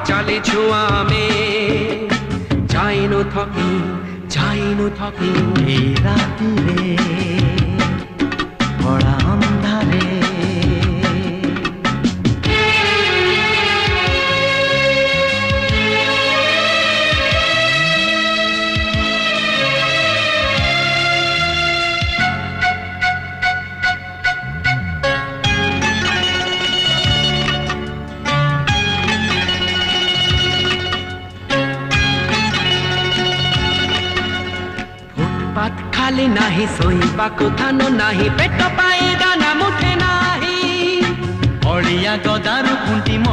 ଚାଲିଛୁ ଆମେ ଯାଇନୁ ଥକି ଏ ରାତିରେ କଳା ଅନ୍ଧାରେ ଫୁଟପାଥ ଖାଲି ନାହିଁ ଶୋଇବାକୁ ଧାନ ନାହିଁ ପେଟ ପାଇଁ ଦାନା ମୁଠେ ନାହିଁ ଅଳିଆ ଗଦାରୁ ଖୁଣ୍ଟି ମଣି